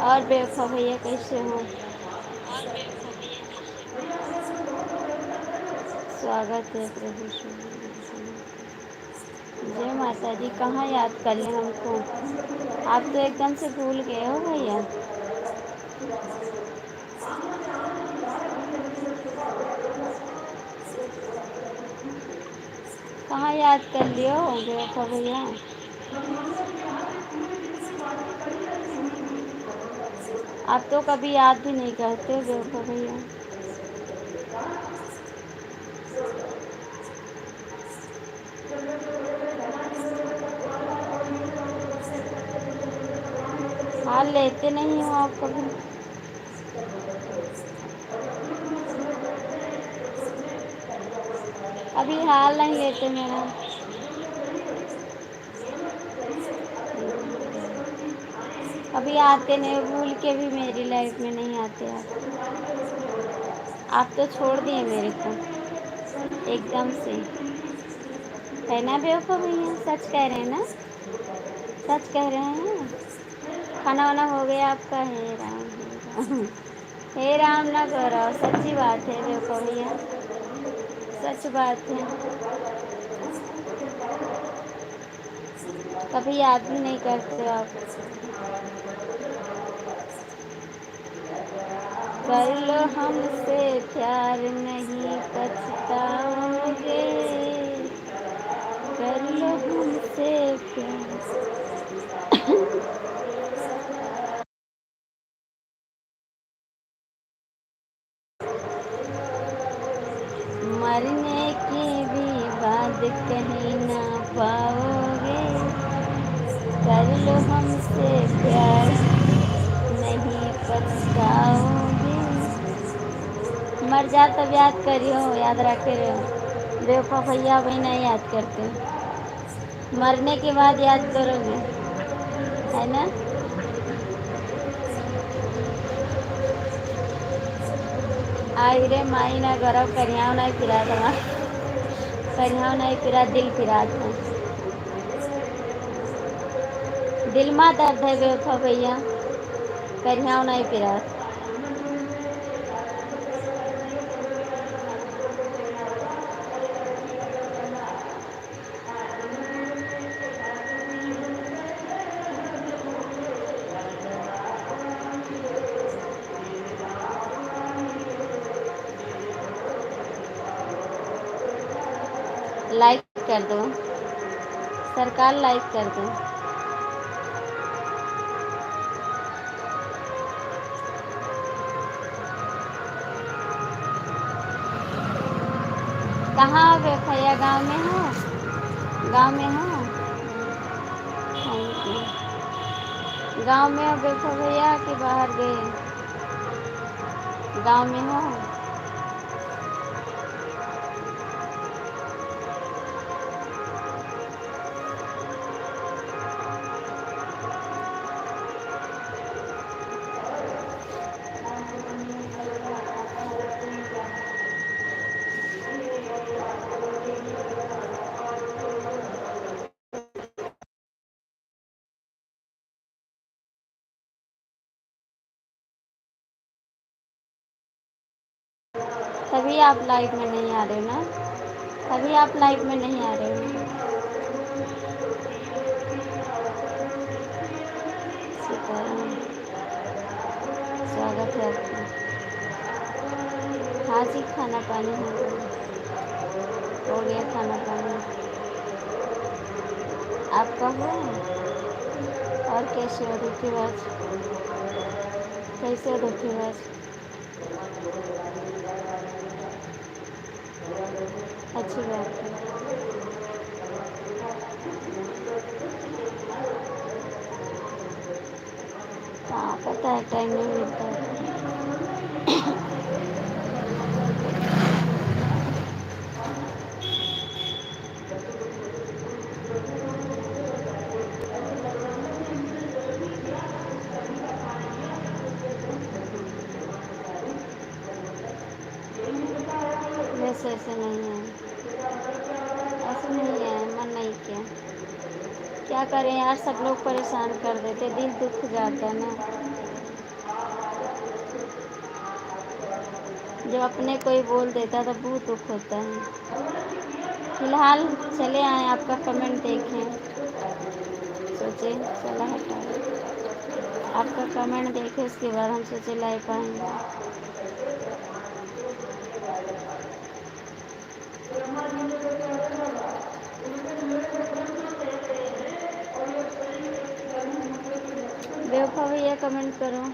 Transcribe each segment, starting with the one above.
और बेवफा भैया कैसे हो? स्वागत है प्रभु जय माता दी। कहाँ याद कर ले हमको? आप तो एकदम से भूल गए हो भैया। कहाँ याद कर लियो बेवफा भैया? आप तो कभी याद भी नहीं करते हो बेवफा भैया। हाल लेते नहीं हो आप कभी। अभी हाल नहीं लेते मेरा। अभी आते नहीं, भूल के भी मेरी लाइफ में नहीं आते आप तो छोड़ दिए मेरे को एकदम से। है ना बेवकूफ़ भैया? सच कह रहे हैं ना? सच कह रहे हैं? खाना वाना हो गया आपका? हे राम हे राम। हे राम ना करो, सच्ची बात है बेवकूफ़ भैया, सच बात है। कभी याद भी नहीं करते आप। कर लो हमसे प्यार नहीं पछताओगे, कर लो हमसे प्यार। मरने की भी बात कहीं ना पाओगे, कर लो हमसे प्यार नहीं पछताओगे। मर जा तब याद करियो, याद रखे रहो। बेवकूफ़ भैया वही नहीं याद करते, मरने के बाद याद करोगे, है ना? आई रे माई ना गौरव करियाव नहीं फिरा दवा, करियाव नहीं फिरा दिल फिरा था। दिल में दर्द है बेवकूफ़ भैया, करियाव नहीं फिरा। लाइक कर दो सरकार, लाइक कर दो। कहाँ हो बे भैया? गाँव में हो? गाँव में हो? Thank you. गाँव में हो बे भैया कि बाहर गए? गाँव में हो? तभी आप लाइव में नहीं आ रहे हो ना? तभी आप लाइव में नहीं आ रहे हो। सीताराम, स्वागत है आपका। हाँ जी, खाना पानी हो गया, हो गया खाना पानी। आपका हुआ? और कैसे हो धोखेबाज? कैसे हो धोखेबाज? अच्छी बात है। हाँ पता है, टाइम नहीं मिलता है। वैसे ऐसे नहीं है, ऐसे नहीं है, मन नहीं किया। क्या करें यार, सब लोग परेशान कर देते, दिल दुख जाता है ना। जब अपने कोई बोल देता तो बहुत दुख होता है। फिलहाल चले आए, आपका कमेंट देखें, सोचे चला हटाए, आपका कमेंट देखे उसके बाद हम सोचे लाइव आएंगे। बेवफा भैया कमेंट करो।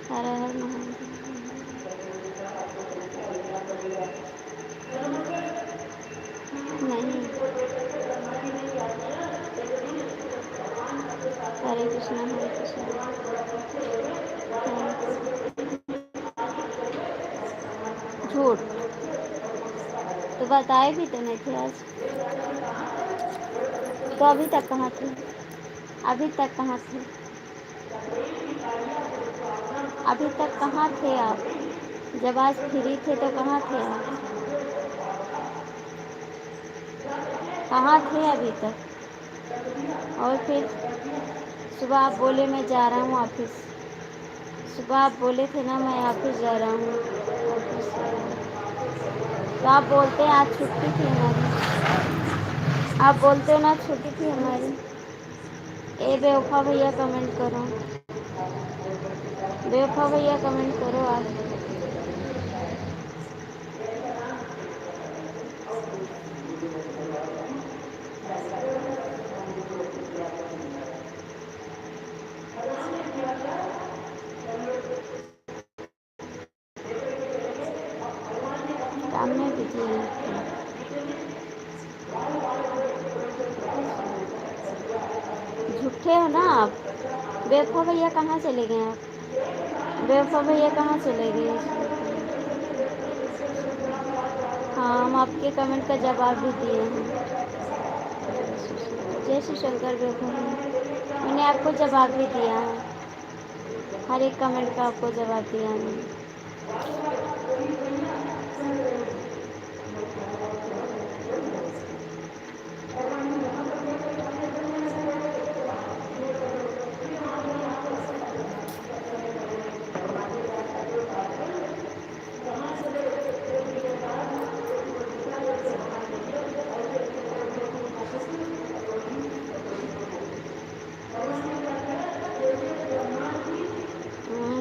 हर हर महादेव। नहीं, हरे कृष्णा हरे कृष्णा। झूठ तो बताए भी तो नहीं थे आज। तो अभी तक कहाँ थे? अभी तक कहाँ थे? अभी तक कहाँ थे आप? जब आज फ्री थे तो कहाँ थे आप? कहाँ थे अभी तक? और फिर सुबह आप बोले मैं जा रहा हूँ ऑफिस। सुबह आप बोले थे ना मैं ऑफिस जा रहा हूँ, ऑफिस जा रहा हूँ। तो आप बोलते हैं आज छुट्टी थी हमारी। आप बोलते हो ना छुट्टी थी हमारी। ए बेवफा भैया कमेंट करो, बेवफा भैया कमेंट करो आप। काम में बिजी हैं। झूठे हो ना आप। बेवफा भैया कहाँ चले गए आप? बेवफा भैया कहाँ चले गए? हाँ, हम आपके कमेंट का जवाब भी दिए हैं। जय श्री शंकर बेवफा भैया, मैंने आपको जवाब भी दिया है। हर एक कमेंट का आपको जवाब दिया है मैंने।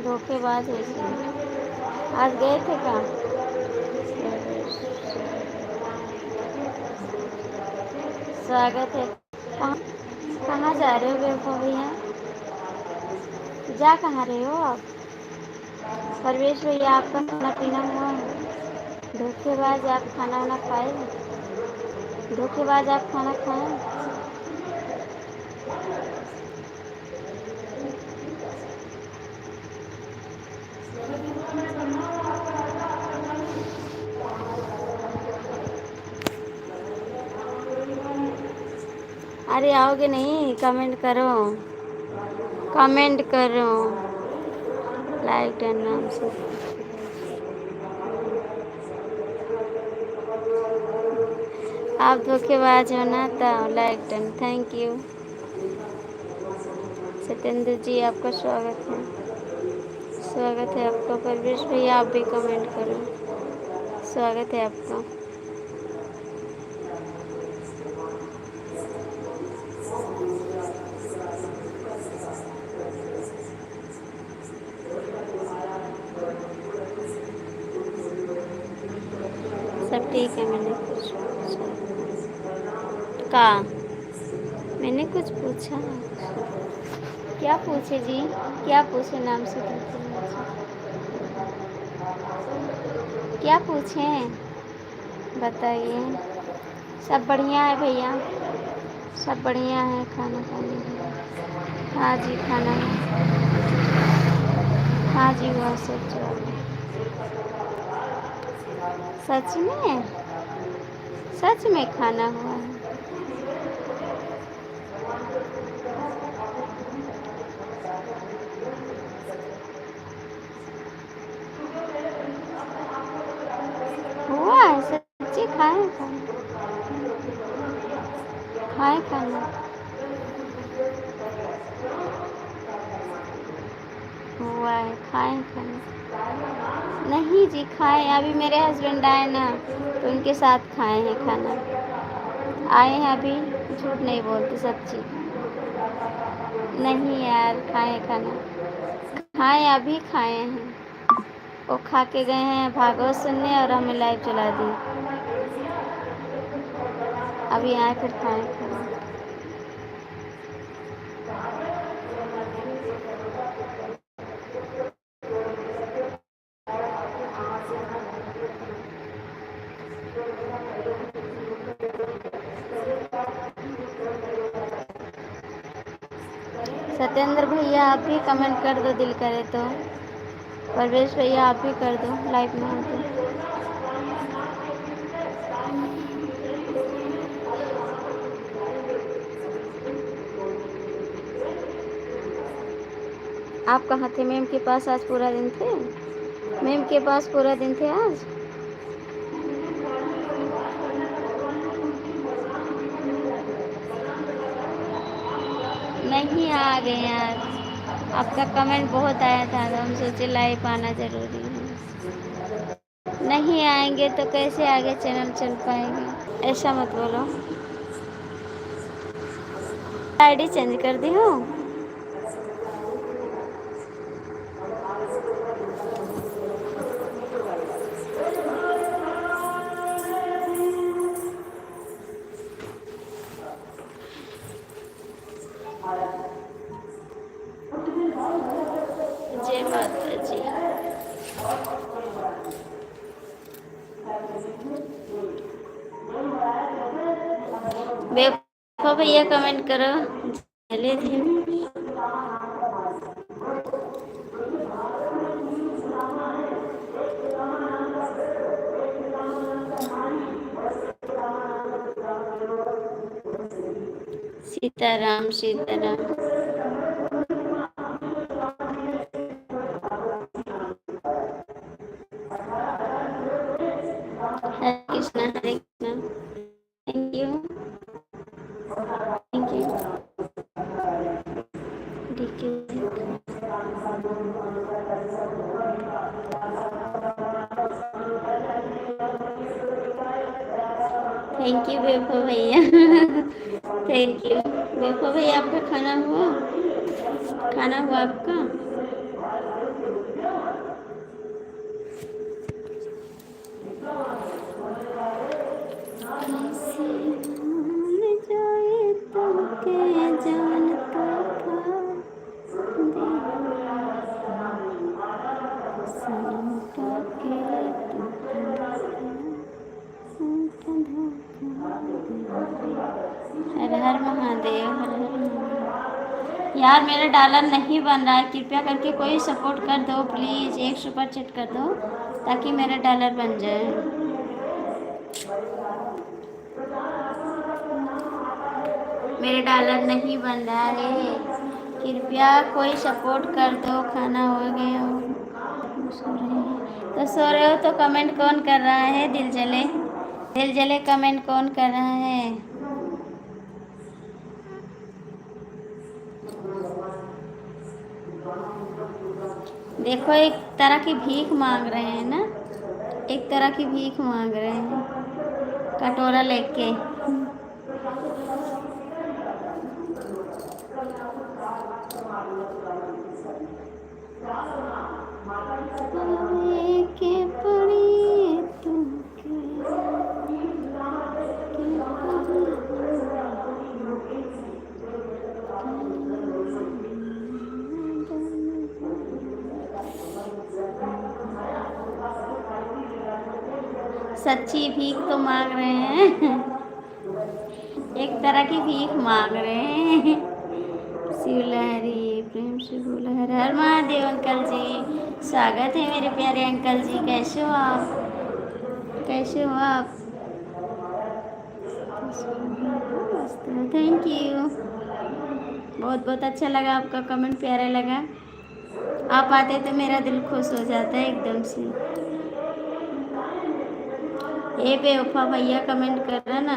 धोखेबाज है इसमें। आज गए थे कहाँ? स्वागत है। कहाँ कहाँ जा रहे हो बेवफा भैया? जा कहाँ रहे हो आप? परवेश भैया आपका खाना पीना हुआ है? धोखेबाज आप खाना वाना खाए? धोखेबाज आप खाना खाएं? अरे आओगे नहीं? कमेंट करो, कमेंट करो, लाइक डन नाम से। आप धोखेबाज हो ना तो like done. Thank you Satyendra ji, आपका स्वागत है। स्वागत है आपका। परवेश भैया आप भी कमेंट करो, स्वागत है आपका। सब ठीक है। मैंने कुछ का मैंने कुछ पूछा? क्या पूछे जी? क्या पूछे नाम से? क्या पूछे बताइए। सब बढ़िया है भैया, सब बढ़िया है। खाना खाने का? हाँ जी खाना है। हाँ जी हुआ सब जवाब। सच में? सच में खाना हुआ है? हुआ है सच्ची? खाए खाना? खाए खाना? हुआ है, खाए खाना? नहीं जी, खाए। अभी मेरे हस्बैंड आए ना, तो उनके साथ खाए हैं खाना। आए हैं अभी, झूठ नहीं बोलती, सच्ची। नहीं यार, खाए खाना। खाए, अभी खाए हैं। वो खा के गए हैं भागवत सुनने और हमें लाइव चला दी। अभी आए फिर खाए खाना। सत्येंद्र भैया आप भी कमेंट कर दो, दिल करे तो। परवेश भैया आप भी कर दो, लाइव में हो तो। आप कहाँ थे? मैम के पास आज पूरा दिन थे? मैम के पास पूरा दिन थे आज? नहीं आ गए यार, आपका कमेंट बहुत आया था तो हम सोचे लाइव आना ज़रूरी है। नहीं आएंगे तो कैसे आगे चैनल चल पाएगा? ऐसा मत बोलो। आईडी चेंज कर दी हूँ। जय माता जी। देखो भैया कमेंट करो, चले थे। Sitaram Sitaram. Hare Krishna Hare Krishna. Thank you thank you. Thank you Vaibhav भैया। थैंक यू वैभव भैया। आपका खाना हुआ? खाना हुआ आपका? कैसे भूल जाए तुमके जानता था सनम का के हर हर महादेव, हर हर महादेव। यार मेरा डॉलर नहीं बन रहा है, कृपया करके कोई सपोर्ट कर दो प्लीज़। एक सुपर चैट कर दो ताकि मेरा डॉलर बन जाए। मेरे डॉलर नहीं बन रहा है, कृपया कोई सपोर्ट कर दो। खाना हो गया हो? सो रहे हैं तो सो रहे हो तो कमेंट कौन कर रहा है? दिल जले दिल जले कमेंट कौन कर रहा है? देखो एक तरह की भीख मांग रहे हैं ना, एक तरह की भीख मांग रहे हैं कटोरा लेके। के पड़ी तुमके सच्ची भीख तो मांग रहे हैं। एक तरह की भीख मांग रहे हैं। शिवलहरी प्रेम से बोला हर हर महादेव। अंकल जी स्वागत है मेरे प्यारे अंकल जी। कैसे हो आप? कैसे हो आप? Thank you. बहुत बहुत अच्छा लगा, आपका कमेंट प्यारा लगा। आप आते तो मेरा दिल खुश हो जाता है एकदम से। ए बेवफा भैया कमेंट कर रहा ना।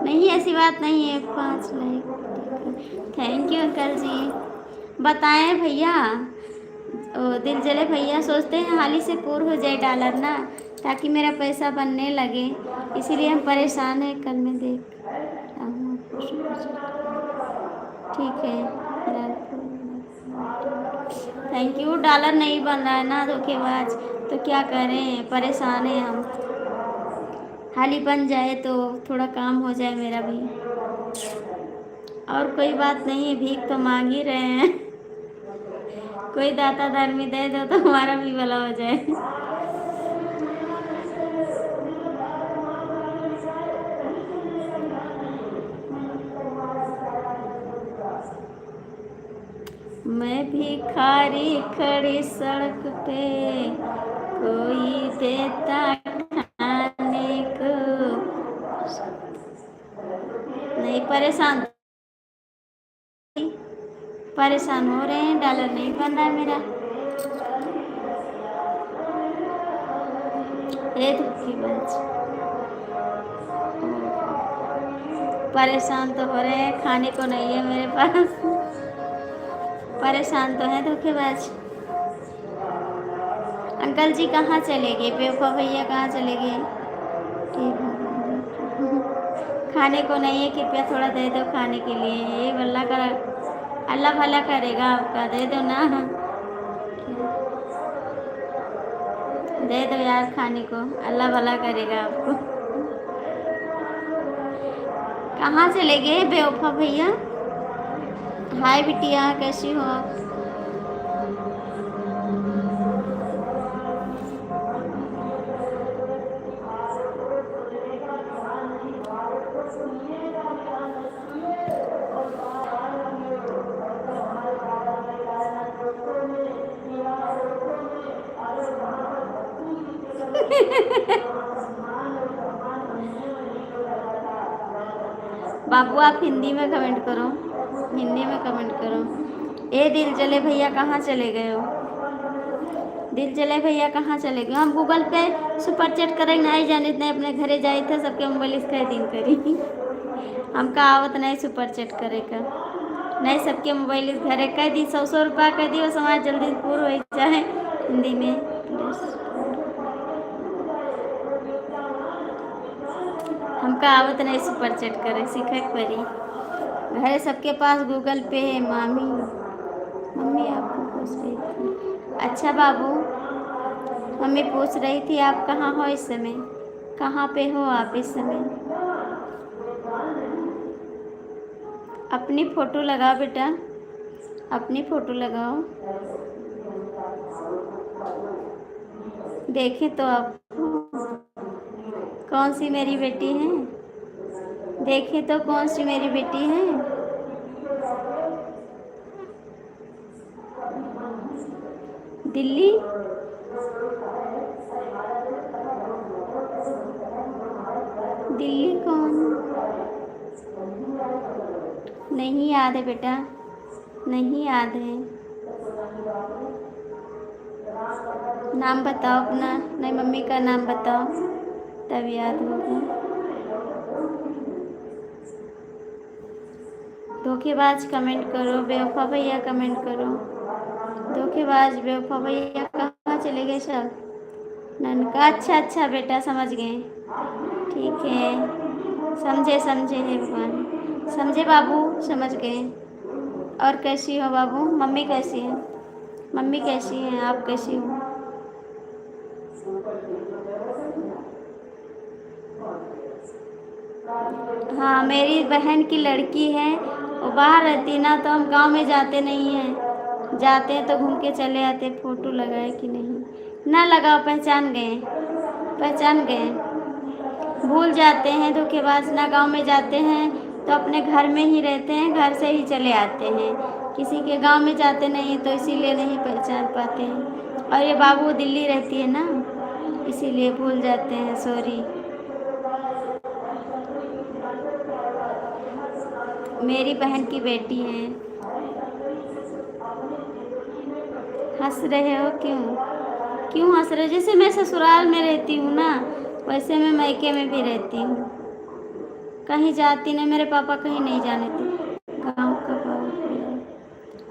नहीं ऐसी बात नहीं है। 5 लाइक थैंक यू अंकल जी। बताएं भैया, दिल जले भैया सोचते हैं हाली से पूर्ण हो जाए डॉलर ना, ताकि मेरा पैसा बनने लगे, इसीलिए हम परेशान हैं। कल मैं देख रहा हूँ आपको ठीक है। Thank you. डॉलर नहीं बन रहा है ना धोखेबाज, तो क्या करें, परेशान हैं हम। हाली बन जाए तो थोड़ा काम हो जाए मेरा भी। और कोई बात नहीं, भीख तो मांग ही रहे हैं। कोई दाता धर्मी दे दो तो हमारा भी भला हो जाए। मैं भिखारी खड़ी सड़क पे, कोई देता खाने को नहीं। परेशान हो रहे हैं, डॉलर नहीं बन रहा है मेरा। ये धोखेबाज परेशान तो हो रहे हैं, खाने को नहीं है मेरे पास। परेशान तो है धोखेबाज। अंकल जी कहाँ चले गए, बेवफा भैया कहाँ चले गए? ठीक है, खाने को नहीं है, कृपया थोड़ा दे दो खाने के लिए। ये भला कर, अल्लाह भला करेगा आपका, दे दो ना, दे दो यार खाने को, अल्लाह भला करेगा आपको। कहाँ चले गए बेवफा भैया? हाय बिटिया, कैसी हो आप? बाबू आप हिंदी में कमेंट करो, हिंदी में कमेंट करो। ए दिल जले भैया कहाँ चले गए हो? दिल जले भैया कहाँ चले गए? हम गूगल पे सुपर चैट करें नहीं जाने, नहीं अपने घरे जाए थे, सबके मोबाइल इसका दिन करी। हमका आवत नहीं सुपर चैट करे का, नहीं सबके मोबाइल इस घरे कह दी। 100 रुपया कह दी, वो समाज जल्दी पूरा हो जाए। हिंदी में हमका आवत नहीं सुपर चैट करे, सीखे परी। घरे सबके पास गूगल पे है। मामी मम्मी आपको पूछ रही थी। अच्छा बाबू, मम्मी पूछ रही थी आप कहाँ हो इस समय, कहाँ पे हो आप इस समय? अपनी फ़ोटो लगाओ बेटा, अपनी फ़ोटो लगाओ, देखें तो आप कौन सी मेरी बेटी है, देखें तो कौन सी मेरी बेटी है। दिल्ली दिल्ली कौन? नहीं याद है बेटा, नहीं याद है। नाम बताओ अपना, नहीं मम्मी का नाम बताओ, तब याद होगा। धोखेबाज कमेंट करो, बेवफा भैया कमेंट करो। धोखेबाज बेवफा भैया कहाँ चले गए सब? ननका, अच्छा बेटा समझ गए, ठीक है, समझे है भगवान, समझे बाबू, समझ गए। और कैसी हो बाबू? मम्मी कैसी है? मम्मी कैसी हैं? आप कैसी हो? हाँ, मेरी बहन की लड़की है, वो बाहर रहती ना, तो हम गांव में जाते नहीं हैं, जाते हैं तो घूम के चले आते। फ़ोटो लगाए कि नहीं? ना लगाओ, पहचान गए, पहचान गए। भूल जाते हैं धोखेबाज, ना गांव में जाते हैं तो अपने घर में ही रहते हैं, घर से ही चले आते हैं, किसी के गांव में जाते नहीं तो इसीलिए नहीं पहचान पाते हैं। और ये बाबू दिल्ली रहती है ना, इसीलिए भूल जाते हैं, सॉरी। मेरी बहन की बेटी है। हंस रहे हो क्यों हंस रहे हो? जैसे मैं ससुराल में रहती हूँ ना, वैसे मैं मायके में भी रहती हूँ, कहीं जाती नहीं, मेरे पापा कहीं नहीं जाने थे। गाँव कब आओगे?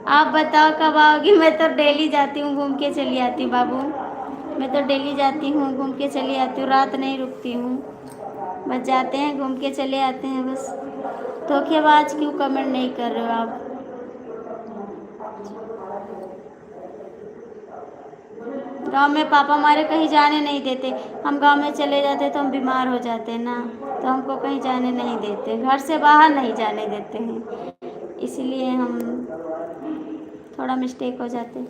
आप बताओ कब आओगी? मैं तो डेली जाती हूँ, घूम के चली आती हूँ बाबू। मैं तो डेली जाती हूँ, घूम के चली आती हूँ, रात नहीं रुकती हूँ। बस जाते हैं, घूम के चले आते हैं बस। धोखेबाज क्यों कमेंट नहीं कर रहे हो आप? गांव में पापा हमारे कहीं जाने नहीं देते। हम गांव में चले जाते तो हम बीमार हो जाते ना, तो हमको कहीं जाने नहीं देते, घर से बाहर नहीं जाने देते हैं, इसलिए हम थोड़ा मिस्टेक हो जाते।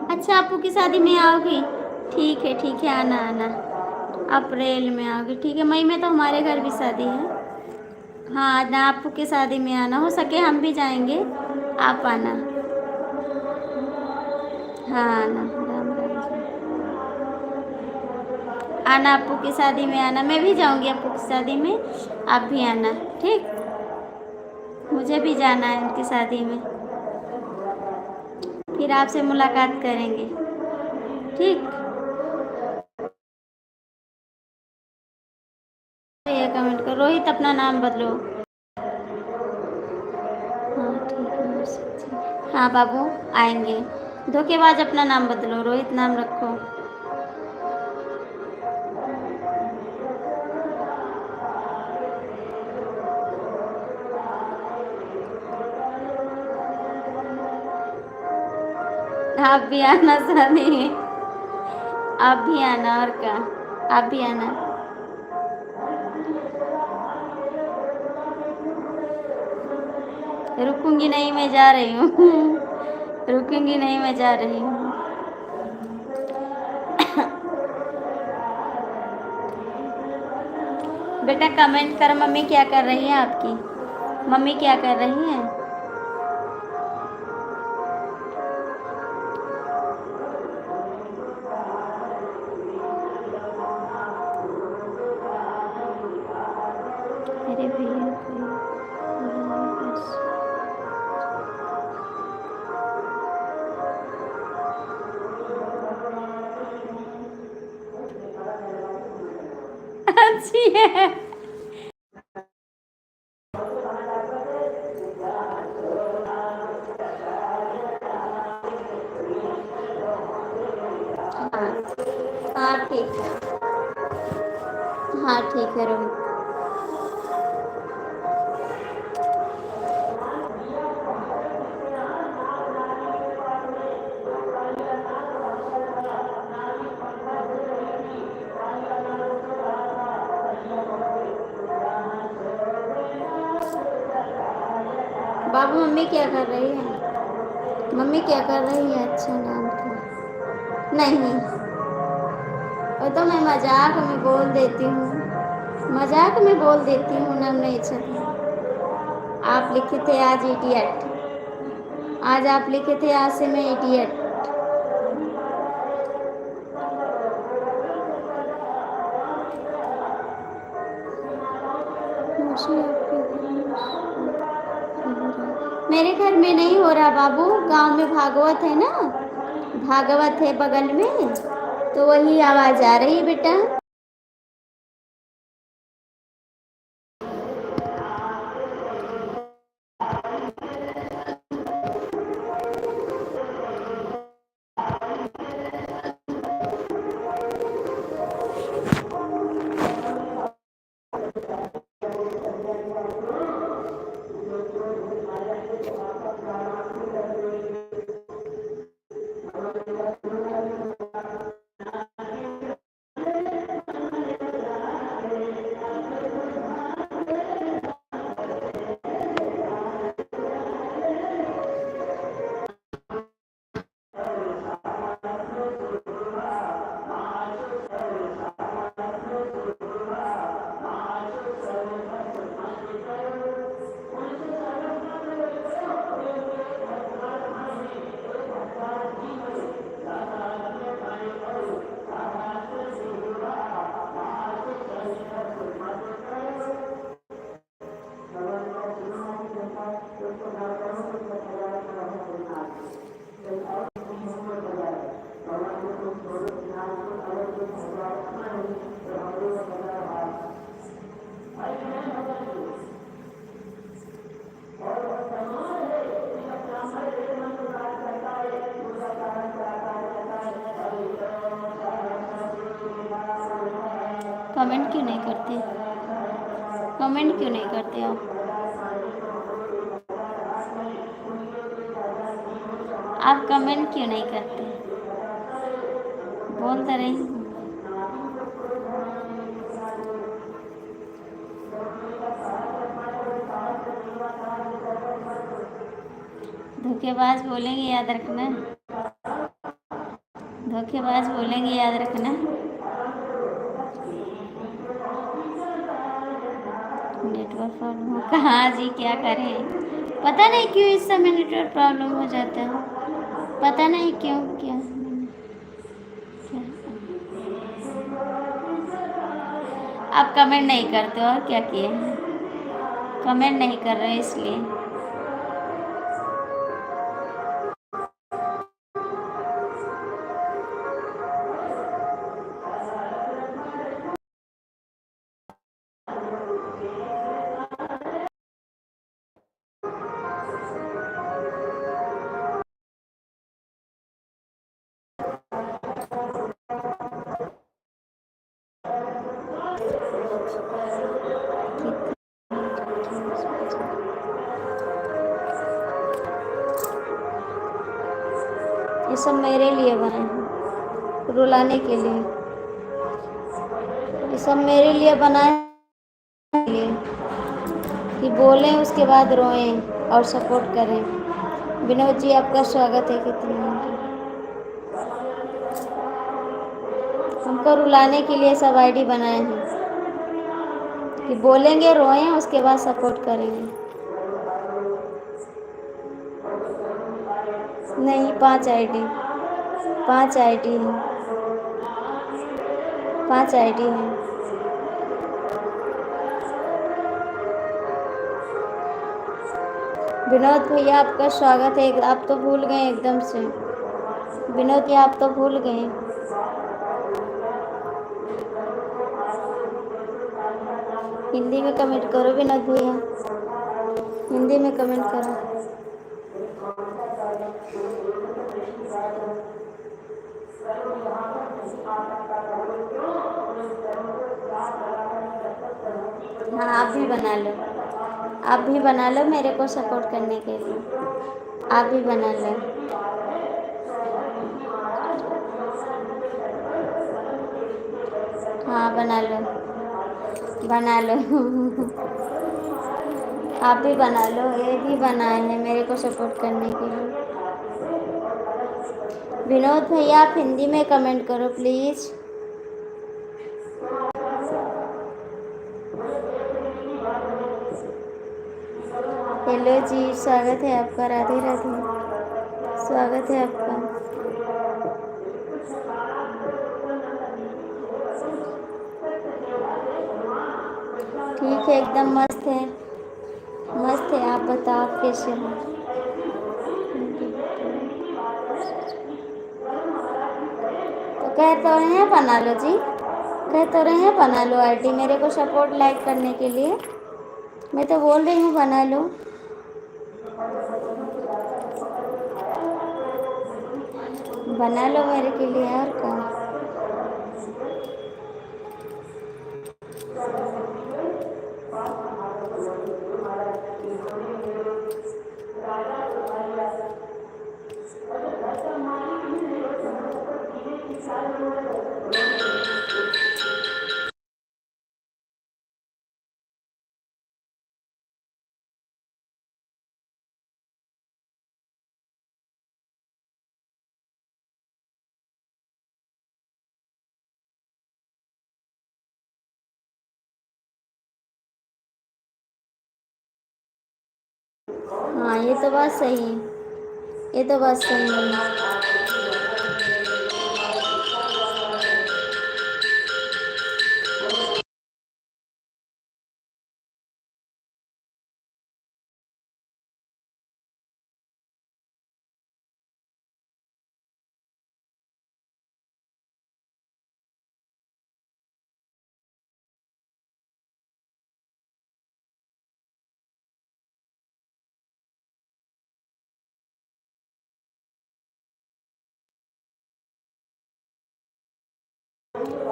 अच्छा, आपू की शादी में आओगी? ठीक है, आना आना। अप्रैल में आओगी? ठीक है। मई में तो हमारे घर भी शादी है। हाँ, आना, आपू की शादी में आना, हो सके हम भी जाएंगे, आप आना। हाँ आना, राम राम जी। आना, आपू की शादी में आना, मैं भी जाऊंगी आपू की शादी में, आप भी आना। ठीक, मुझे भी जाना है उनकी शादी में, फिर आपसे मुलाकात करेंगे। ठीक, ये कमेंट करो, रोहित अपना नाम बदलो। हाँ ठीक है, हाँ बाबू आएंगे। धोखेबाज अपना नाम बदलो, रोहित नाम रखो। आप भी आना शादी में, आप भी आना, और क्या, आप भी आना। रुकूंगी नहीं, मैं जा रही हूँ। रुकूंगी नहीं, मैं जा रही हूँ। बेटा कमेंट कर, मम्मी क्या कर रही है आपकी? मम्मी क्या कर रही हैं? अरे भैया अच्छी है। हाँ ठीक है, हाँ ठीक है रोहित। बाबू मम्मी क्या कर रही है? मम्मी क्या कर रही है? अच्छा नाम था नहीं, वो तो मैं मजाक में बोल देती हूँ, मजाक में बोल देती हूँ, नाम नहीं अच्छा। आप लिखे थे आज इडियट, आज आप लिखे थे आज से मैं इडियट। मेरे घर में नहीं हो रहा बाबू, गांव में भागवत है ना, भागवत है बगल में, तो वही आवाज आ रही है बेटा। कमेंट क्यों नहीं करते? कमेंट क्यों नहीं करते आप? आप कमेंट क्यों नहीं करते? बोल तो रही हूँ। धोखेबाज बोलेंगे याद रखना। धोखेबाज बोलेंगे याद रखना। नेटवर्क प्रॉब्लम हो कहाँ जी, क्या करें? पता नहीं क्यों इस समय नेटवर्क प्रॉब्लम हो जाता है, पता नहीं क्यों क्या। आप कमेंट नहीं करते और क्या किए? कमेंट नहीं कर रहे इसलिए। ये सब मेरे लिए बने हैं, रुलाने के लिए। ये सब मेरे लिए बनाए लिए कि बोलें उसके बाद रोएं और सपोर्ट करें। विनोद जी आपका स्वागत है। कितने हमको रुलाने के लिए सब आईडी बनाए हैं कि बोलेंगे रोएं उसके बाद सपोर्ट करेंगे। नहीं, 5 आईडी, 5 आईडी है, 5 आईडी है। विनोद भैया आपका स्वागत है। आप तो भूल गए एकदम से। विनोद भैया आप तो भूल गए। हिंदी में कमेंट करो विनोद भैया, हिंदी में कमेंट करो। हाँ, आप भी बना लो, आप भी बना लो मेरे को सपोर्ट करने के लिए। आप भी बना लो। हाँ बना लो, बना लो। आप भी बना लो, ये भी बनाए हैं मेरे को सपोर्ट करने के लिए। विनोद भैया आप हिंदी में कमेंट करो प्लीज़। हेलो जी, स्वागत है आपका। राधे राधे, स्वागत है आपका। ठीक है, एकदम मस्त है, मस्त है। आप बताओ आप कैसे हो? तो कह तो रहे हैं बना लो जी, कह तो रहे हैं बना लो आईडी मेरे को सपोर्ट लाइक करने के लिए। मैं तो बोल रही हूँ बना लो। बना लो मेरे के लिए और क्या। हाँ ये तो बात सही है, ये तो बात सही है।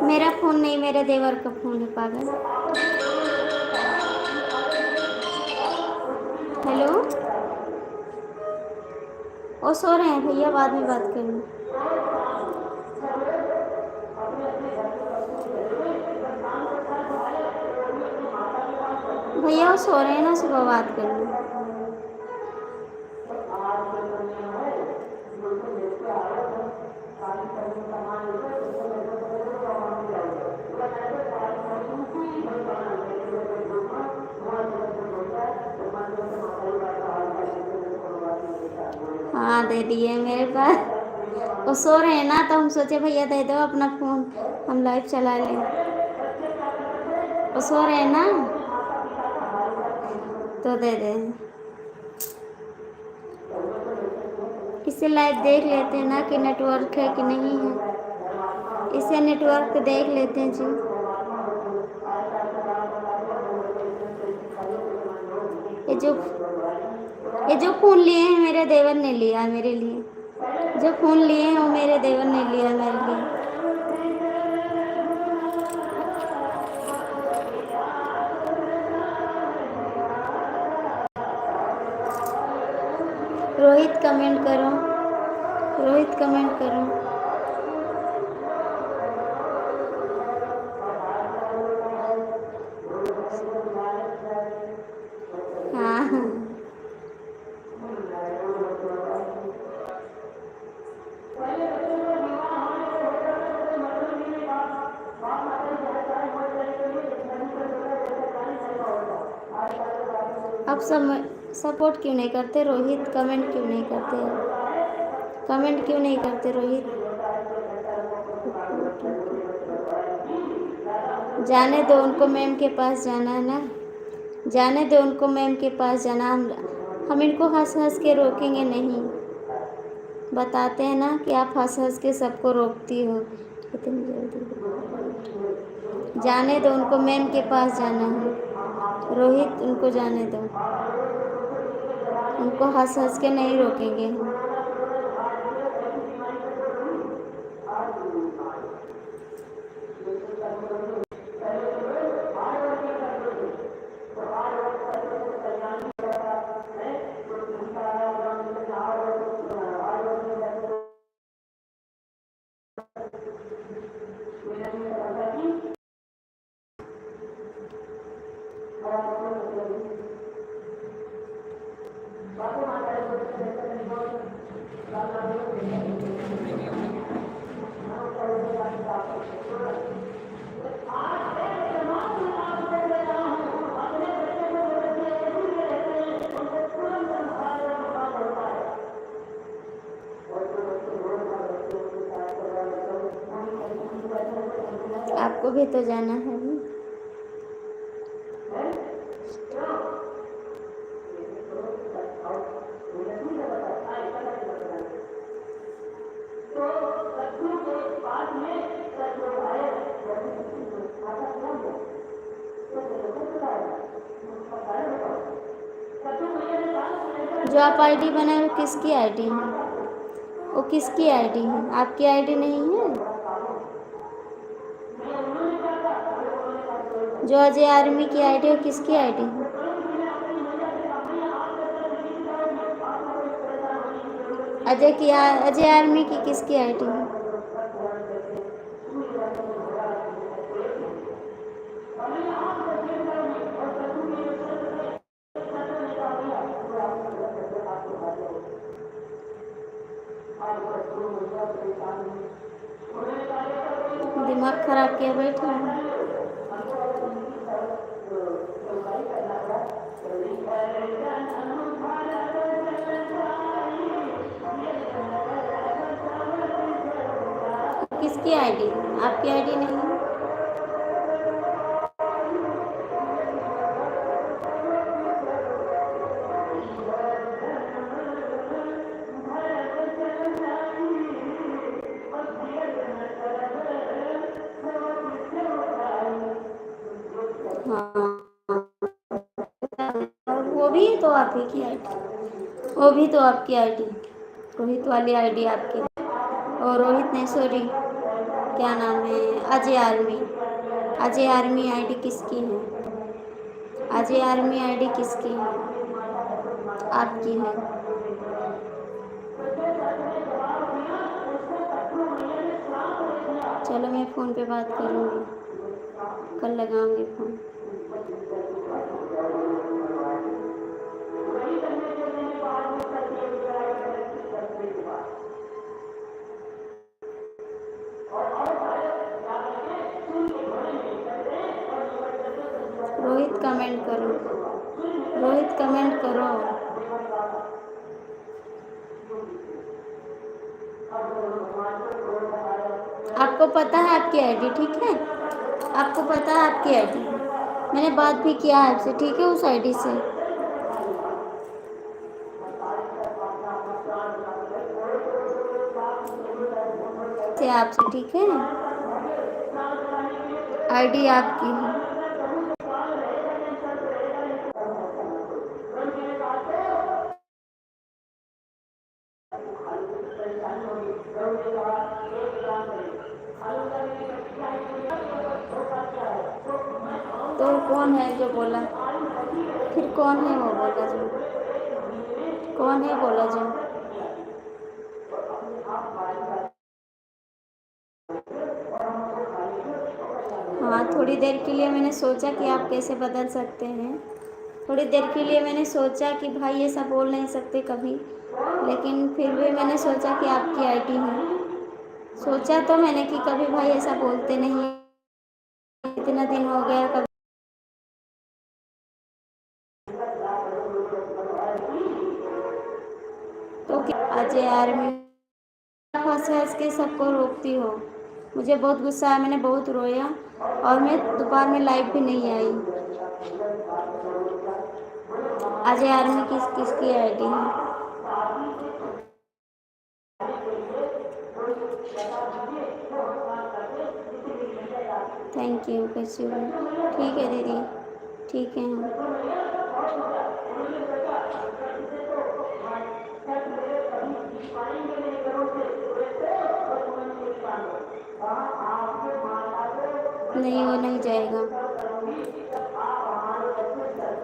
मेरा फ़ोन नहीं, मेरे देवर का फ़ोन है पागल। हेलो, वो सो रहे हैं भैया, बाद में बात करेंगे। भैया वो सो रहे हैं ना, सुबह बात करेंगे। हाँ दे दिए मेरे पास, वो सो रहे हैं ना, तो हम सोचे भैया दे दो अपना फ़ोन, हम लाइव चला लें। वो सो रहे हैं ना, तो दे दे। इसे लाइव देख लेते हैं ना कि नेटवर्क है कि नहीं है, इसे नेटवर्क देख लेते हैं जी। ये जो ये जो फ़ोन लिए हैं मेरे देवर ने लिया है मेरे लिए, जो फ़ोन लिए हैं वो मेरे देवर ने लिया है मेरे लिए। रोहित कमेंट करो, रोहित कमेंट करो। हाँ आप सब सपोर्ट क्यों नहीं करते रोहित? कमेंट क्यों नहीं करते? कमेंट क्यों नहीं करते रोहित? जाने दो उनको, मैम के पास जाना है ना, जाने दो उनको, मैम के पास जाना। हम इनको हंस हंस के रोकेंगे नहीं, बताते हैं ना कि आप हंस हंस के सबको रोकती हो इतनी जल्दी। जाने दो उनको, मैम के पास जाना है रोहित, उनको जाने दो, उनको हंस हंस के नहीं रोकेंगे हम। आपको भी तो जाना है ना। जो आप आईडी बनाए वो किसकी आईडी है? वो किसकी आईडी है? आपकी आईडी नहीं है? जो अजय आर्मी की आईडी है वो किसकी आईडी है? अजय आर्मी की किसकी आईडी है? दिमाग खराब किया बैठा है। किसकी आईडी? आपकी आईडी नहीं है? हाँ, वो भी तो आप ही की आईडी, वो भी तो आपकी आईडी, रोहित वाली आईडी आपकी। और रोहित नहीं, सॉरी, क्या नाम है, Ajay army. Ajay army ID किसकी है? अजय आर्मी आईडी किसकी है? आपकी है। चलो मैं फ़ोन पे बात करूँगी, कल लगाऊंगी फ़ोन। रोहित कमेंट करो, रोहित कमेंट करो। आपको पता है आपकी आईडी, ठीक है? आपको पता है आपकी आईडी, मैंने बात भी किया है आपसे, ठीक है? उस आईडी से आपसे, ठीक है? आईडी आपकी है। तो कौन है जो बोला? फिर कौन है वो बोला जो? कौन है बोला जो? हाँ, थोड़ी देर के लिए मैंने सोचा कि आप कैसे बदल सकते हैं। थोड़ी देर के लिए मैंने सोचा कि भाई ये सब बोल नहीं सकते कभी, लेकिन फिर भी मैंने सोचा कि आपकी आईडी है। सोचा तो मैंने कि कभी भाई ऐसा बोलते नहीं, इतना दिन हो गया कभी। तो अजय आर्मी हंस हंस के सबको रोकती हो। मुझे बहुत गुस्सा आया, मैंने बहुत रोया और मैं दोपहर में लाइव भी नहीं आई। अजय आर्मी किसकी आईडी है? थैंक यू, कैसी हो? ठीक है दीदी, ठीक है। हम नहीं, वो नहीं जाएगा।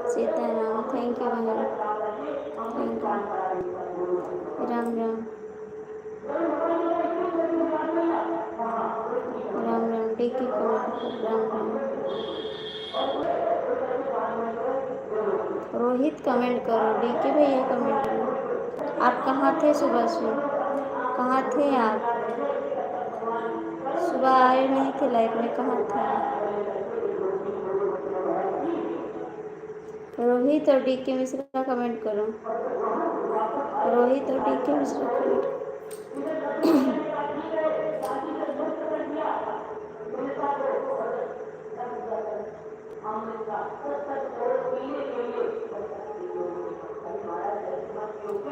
सीताराम, थैंक यू बहन, थैंक यू। राम राम, राम राम। टेकी कमेंट, राम राम। रोहित कमेंट करो, डीके भैया कमेंट करो। आप कहाँ थे सुबह से? कहाँ थे आप? सुबह आए नहीं थे लाइफ में, कहाँ थे? रोहित और डीके मिश्रा कमेंट करो। रोहित और डीके मिश्रा कमेंट।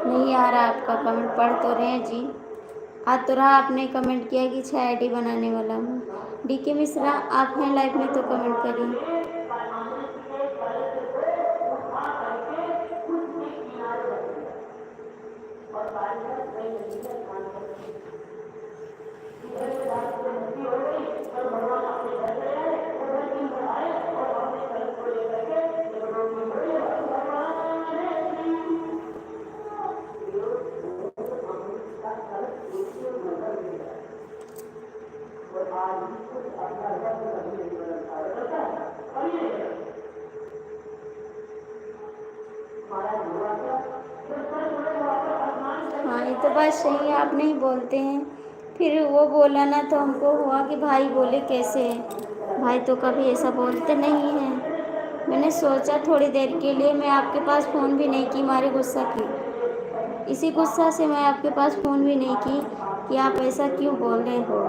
नहीं आ रहा आपका कमेंट, पढ़ तो रहे हैं जी। आ तो रहा, आपने कमेंट किया कि 6 आईडी बनाने वाला हूँ। डीके मिश्रा आप हैं लाइव में तो कमेंट करिए। हाँ, ये तो बात सही है, आप नहीं बोलते हैं। फिर वो बोला ना तो हमको हुआ कि भाई बोले कैसे, भाई तो कभी ऐसा बोलते नहीं हैं। मैंने सोचा थोड़ी देर के लिए मैं आपके पास फ़ोन भी नहीं की, मारे गुस्सा की। इसी गुस्सा से मैं आपके पास फ़ोन भी नहीं की कि आप ऐसा क्यों बोल रहे हो,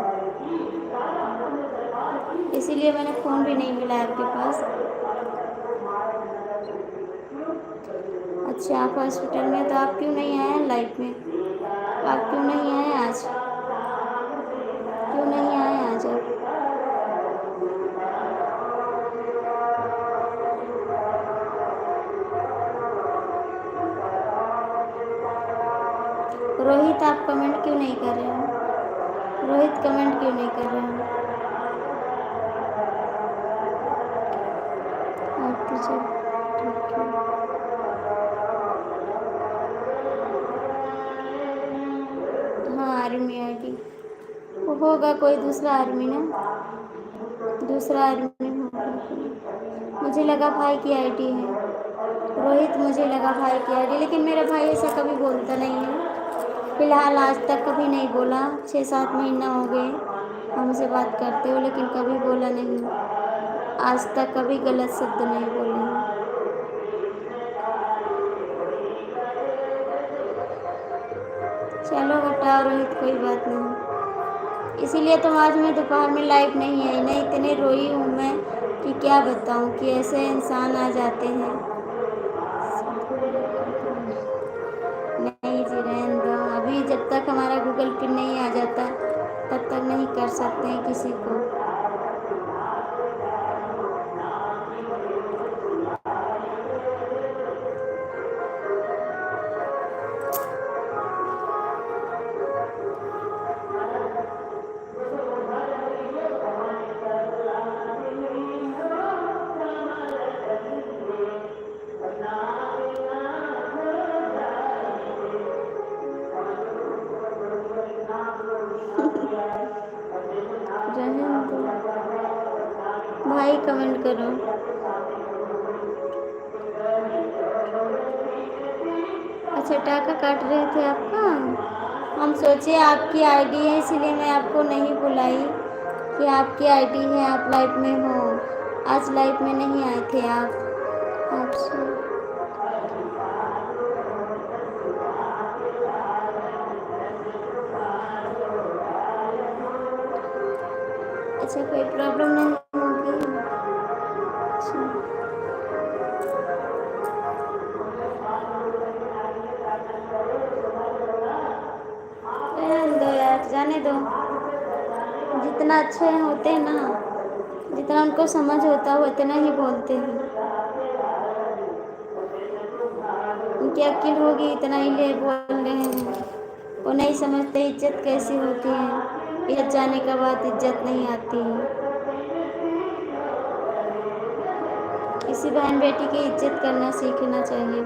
इसीलिए मैंने फ़ोन भी नहीं मिला आपके पास। अच्छा, आप हॉस्पिटल में, तो आप क्यों नहीं आए लाइफ में? आप क्यों नहीं आए आज? क्यों नहीं आए आज आप? रोहित आप कमेंट क्यों नहीं कर रहे हो? रोहित कमेंट क्यों नहीं कर रहे हैं? आरती जब ठीक है। हाँ आर्मी आईडी वो होगा, कोई दूसरा आर्मी ना, दूसरा आर्मी होगा कोई। मुझे लगा भाई की आईडी है रोहित, मुझे लगा भाई की आईडी, लेकिन मेरा भाई ऐसा कभी बोलता नहीं है। फिलहाल आज तक कभी नहीं बोला, 6-7 महीना हो गए हमसे बात करते हो, लेकिन कभी बोला नहीं, आज तक कभी गलत शब्द नहीं बोले हैं। चलो हटाओ रोहित, कोई बात नहीं। इसीलिए तो आज मैं दोपहर में लाइव नहीं आई, नहीं इतने रोई हूँ मैं कि क्या बताऊँ, कि ऐसे इंसान आ जाते हैं। नहीं जी रहने दो, अभी जब तक हमारा गूगल पिन नहीं आ जाता तब तक नहीं कर सकते हैं किसी को। रहने दो भाई, कमेंट करो। अच्छा टाका काट रहे थे आपका, हम सोचे आपकी आईडी है, इसीलिए मैं आपको नहीं बुलाई कि आपकी आईडी है, आप लाइव में हो। आज लाइव में नहीं आए थे आप आपसे। अच्छा कोई प्रॉब्लम नहीं होगी? अच्छा रहने दो यार, जाने दो। जितना अच्छे होते हैं ना, जितना उनको समझ होता है उतना ही बोलते हैं। उनकी अक्ल होगी इतना ही ले बोल रहे हैं, वो नहीं समझते इज्जत कैसी होती है, इज्जत जाने के बाद इज्जत नहीं आती है। किसी बहन बेटी की इज्जत करना सीखना चाहिए।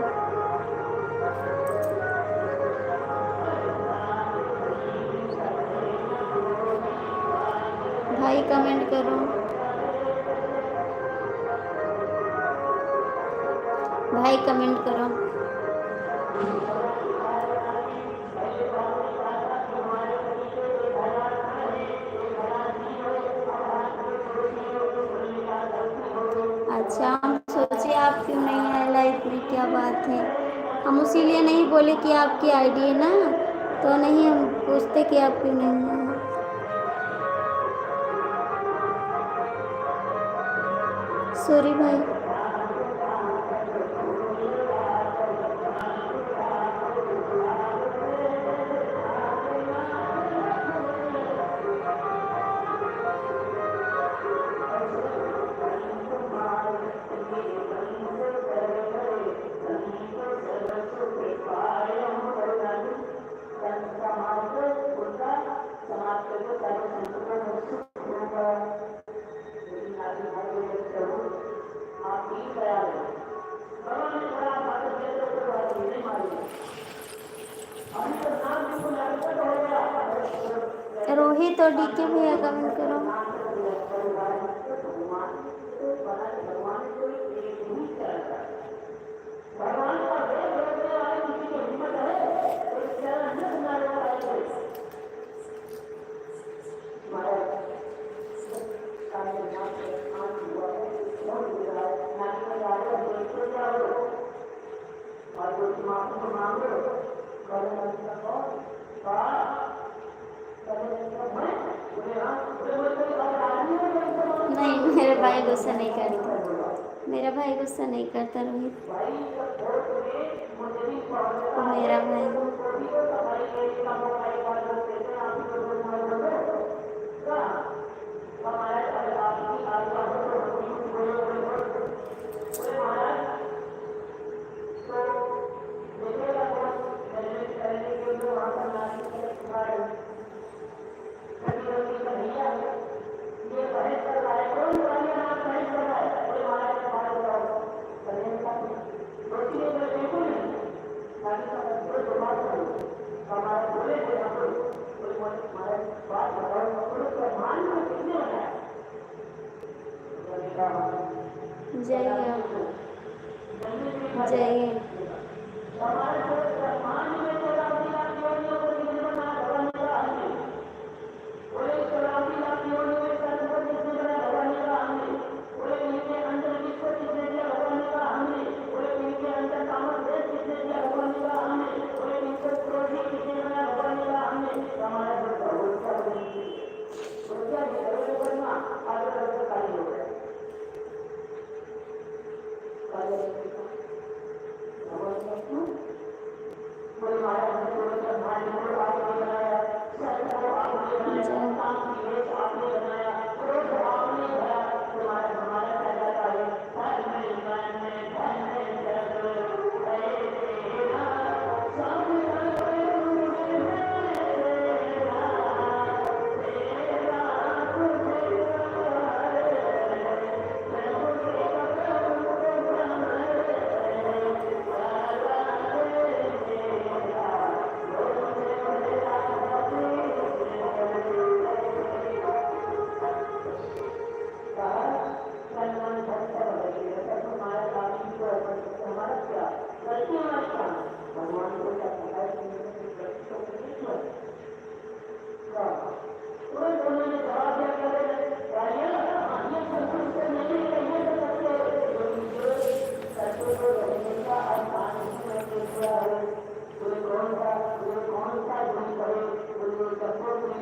भाई कमेंट करो, भाई कमेंट करो। अच्छा हम सोचे आप क्यों नहीं आए लाइफ में, क्या बात है? हम इसीलिए नहीं बोले कि आपकी आईडी है ना, तो नहीं हम पूछते कि आप क्यों नहीं आए। सॉरी भाई। रोहित और डीके भैया कमेंट करो। नहीं मेरा भाई गुस्सा नहीं करता, मेरा भाई गुस्सा नहीं करता रोहित, वो मेरा भाई है।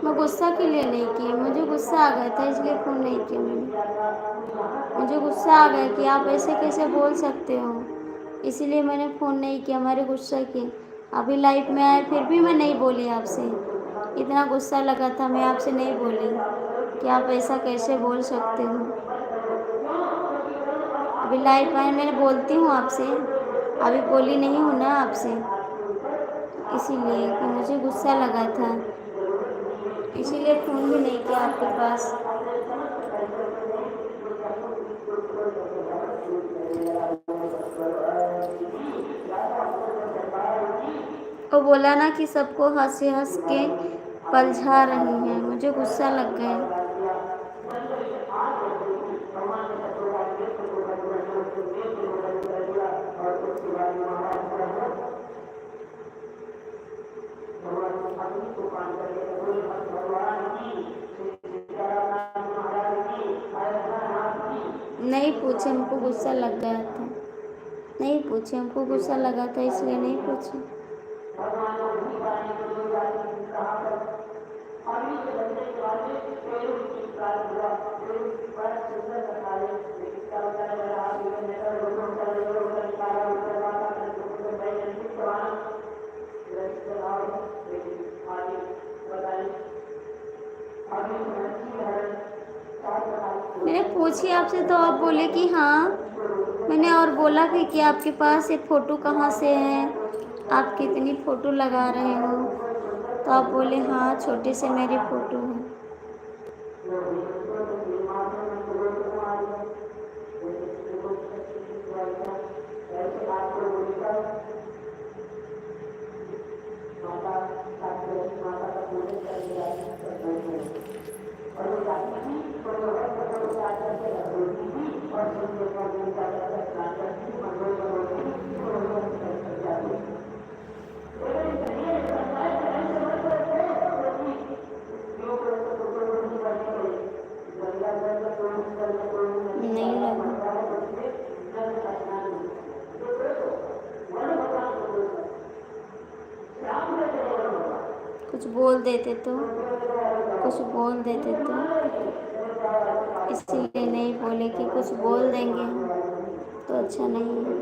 मैं गुस्सा के लिए नहीं की, मुझे गुस्सा आ गया था इसलिए फ़ोन नहीं किया मैंने। मुझे गुस्सा आ गया कि आप ऐसे कैसे बोल सकते हो, इसीलिए मैंने फ़ोन नहीं किया मेरे गुस्से के। अभी लाइफ में आए फिर भी मैं नहीं बोली आपसे, इतना गुस्सा लगा था मैं आपसे नहीं बोली कि आप ऐसा कैसे बोल सकते हो। अभी लाइफ में मैंने बोलती हूँ आपसे, अभी बोली नहीं हूँ ना आपसे, इसीलिए कि मुझे गुस्सा लगा था, इसीलिए फ़ोन भी नहीं किया आपके पास। वो बोला ना कि सबको हंस हंस के पलझा रही हैं, मुझे गुस्सा लग गया। नहीं पूछे, हमको गुस्सा लग गया था, नहीं पूछे, हमको गुस्सा लगा था इसलिए नहीं पूछे। मैंने पूछी आपसे तो आप बोले कि हाँ। मैंने और बोला भी कि आपके पास ये फ़ोटो कहाँ से है, आप कितनी फ़ोटो लगा रहे हो, तो आप बोले हाँ छोटे से मेरी फ़ोटो है। नहीं लगा, कुछ बोल देते तो, कुछ बोल देते तो, इसीलिए नहीं बोले कि कुछ बोल देंगे हम तो अच्छा नहीं है।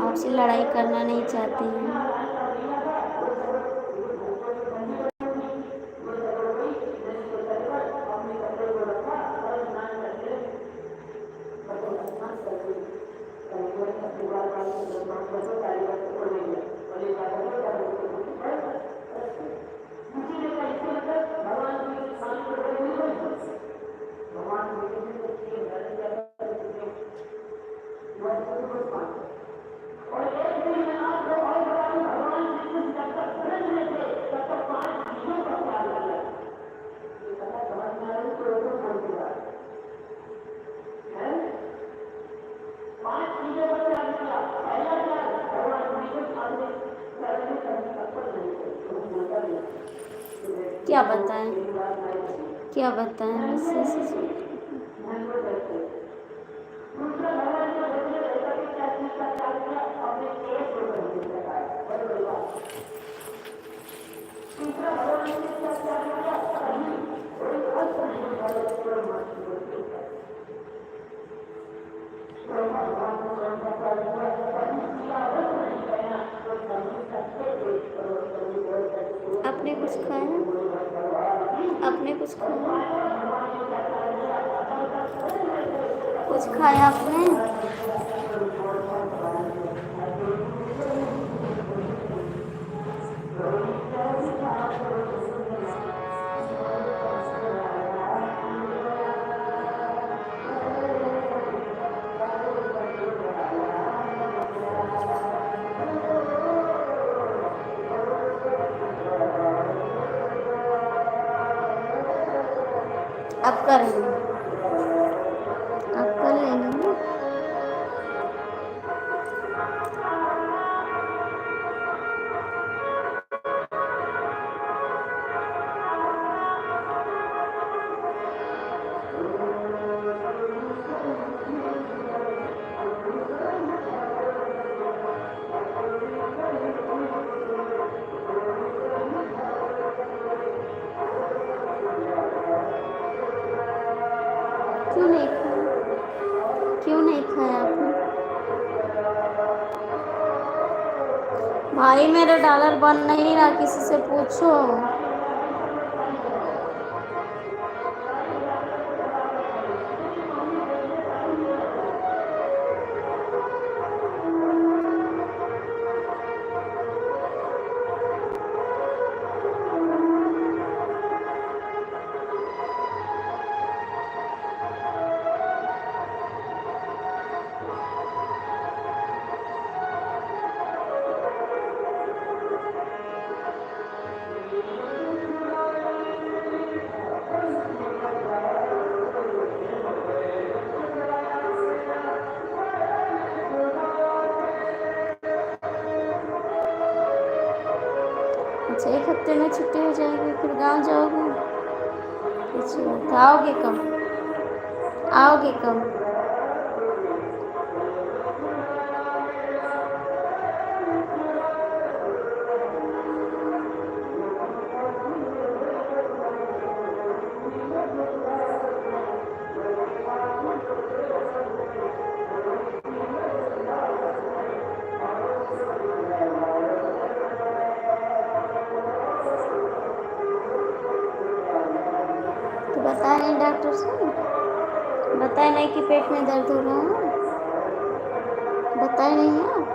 आपसे लड़ाई करना नहीं चाहते हैं। क्या बताएं, क्या बताएं, बस ऐसे आपने कुछ खाया, आपने कुछ खाया, कुछ खाया आपने? अब कर लेंगे, अब कर लेंगे ना। क्यों नहीं खाया आपने? भाई मेरा डॉलर बन नहीं रहा, किसी से पूछो। अच्छा, 1 हफ्ते में छुट्टी हो जाएगी, फिर गांव जाओगे? अच्छी बात है। आओगे कब? आओगे कब? तो बताए नहीं डॉक्टर से? बताए नहीं कि पेट में दर्द हो रहा है? बताए नहीं है आप?